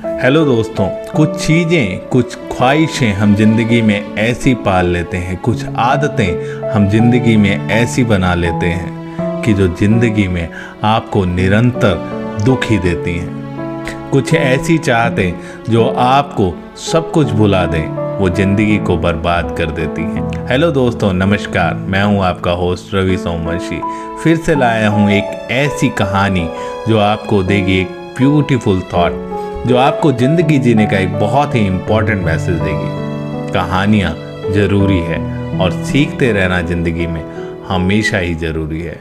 Hello दोस्तों, कुछ चीज़ें, कुछ ख्वाहिशें हम जिंदगी में ऐसी पाल लेते हैं, कुछ आदतें हम जिंदगी में ऐसी बना लेते हैं कि जो जिंदगी में आपको निरंतर दुख ही देती हैं। कुछ ऐसी चाहतें जो आपको सब कुछ भुला दें, वो जिंदगी को बर्बाद कर देती हैं। हेलो दोस्तों, नमस्कार। मैं हूं आपका होस्ट रवि सोमवंशी। फिर से लाया हूं एक ऐसी कहानी जो आपको देगी एक ब्यूटीफुल थॉट, जो आपको ज़िंदगी जीने का एक बहुत ही इम्पोर्टेंट मैसेज देगी। कहानियाँ ज़रूरी है और सीखते रहना ज़िंदगी में हमेशा ही ज़रूरी है।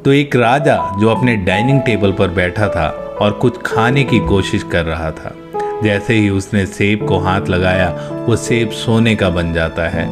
तो एक राजा जो अपने डाइनिंग टेबल पर बैठा था और कुछ खाने की कोशिश कर रहा था, जैसे ही उसने सेब को हाथ लगाया वो सेब सोने का बन जाता है।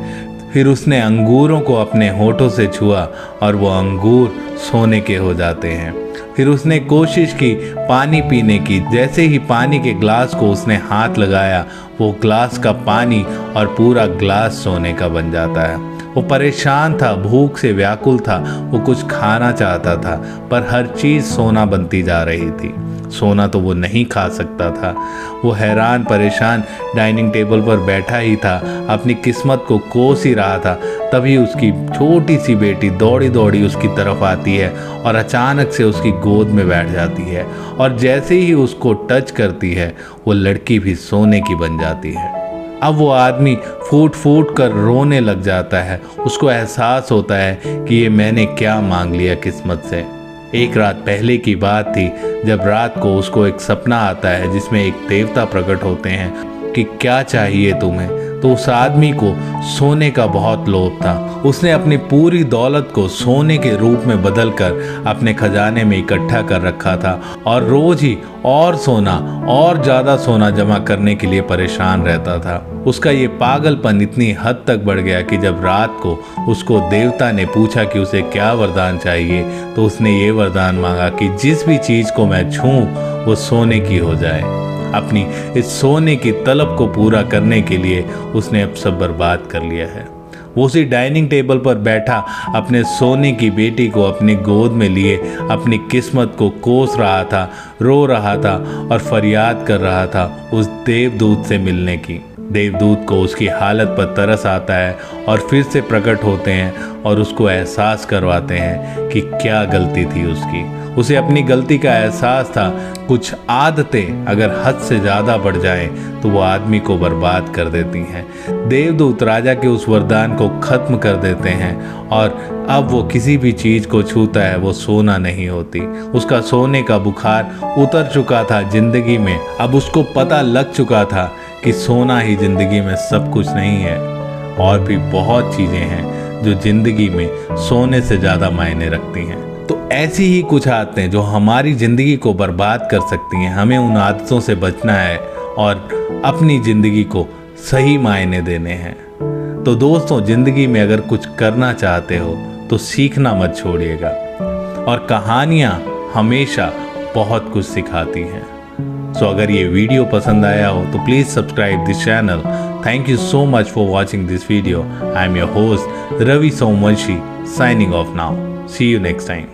फिर उसने अंगूरों को अपने होठों से छुआ और वो अंगूर सोने के हो जाते हैं। फिर उसने कोशिश की पानी पीने की, जैसे ही पानी के ग्लास को उसने हाथ लगाया वो ग्लास का पानी और पूरा ग्लास सोने का बन जाता है। वो परेशान था, भूख से व्याकुल था, वो कुछ खाना चाहता था पर हर चीज़ सोना बनती जा रही थी। सोना तो वो नहीं खा सकता था। वो हैरान परेशान डाइनिंग टेबल पर बैठा ही था, अपनी किस्मत को कोस ही रहा था। तभी उसकी छोटी सी बेटी दौड़ी दौड़ी उसकी तरफ आती है और अचानक से उसकी गोद में बैठ जाती है और जैसे ही उसको टच करती है वो लड़की भी सोने की बन जाती है। अब वो आदमी फूट फूट कर रोने लग जाता है। उसको एहसास होता है कि ये मैंने क्या मांग लिया किस्मत से। एक रात पहले की बात थी जब रात को उसको एक सपना आता है जिसमें एक देवता प्रकट होते हैं कि क्या चाहिए तुम्हें। तो उस आदमी को सोने का बहुत लोभ था। उसने अपनी पूरी दौलत को सोने के रूप में बदलकर अपने खजाने में इकट्ठा कर रखा था और रोज ही और सोना और ज़्यादा सोना जमा करने के लिए परेशान रहता था। उसका ये पागलपन इतनी हद तक बढ़ गया कि जब रात को उसको देवता ने पूछा कि उसे क्या वरदान चाहिए, तो उसने ये वरदान मांगा कि जिस भी चीज़ को मैं छूऊं वो सोने की हो जाए। अपनी इस सोने की तलब को पूरा करने के लिए उसने अब सब बर्बाद कर लिया है। वो उसी डाइनिंग टेबल पर बैठा अपने सोने की बेटी को अपनी गोद में लिए अपनी किस्मत को कोस रहा था, रो रहा था और फरियाद कर रहा था उस देवदूत से मिलने की। देवदूत को उसकी हालत पर तरस आता है और फिर से प्रकट होते हैं और उसको एहसास करवाते हैं कि क्या गलती थी उसकी। उसे अपनी गलती का एहसास था। कुछ आदतें अगर हद से ज़्यादा बढ़ जाएं तो वो आदमी को बर्बाद कर देती हैं। देवदूत राजा के उस वरदान को ख़त्म कर देते हैं और अब वो किसी भी चीज़ को छूता है वो सोना नहीं होती। उसका सोने का बुखार उतर चुका था ज़िंदगी में। अब उसको पता लग चुका था कि सोना ही ज़िंदगी में सब कुछ नहीं है, और भी बहुत चीज़ें हैं जो ज़िंदगी में सोने से ज़्यादा मायने रखती हैं। तो ऐसी ही कुछ आदतें जो हमारी ज़िंदगी को बर्बाद कर सकती हैं, हमें उन आदतों से बचना है और अपनी ज़िंदगी को सही मायने देने हैं। तो दोस्तों, ज़िंदगी में अगर कुछ करना चाहते हो तो सीखना मत छोड़िएगा, और कहानियाँ हमेशा बहुत कुछ सिखाती हैं। सो अगर ये वीडियो पसंद आया हो तो please subscribe this channel. Thank you so much for watching this video. I am your host Ravi Somwanshi, signing off now. See you next time.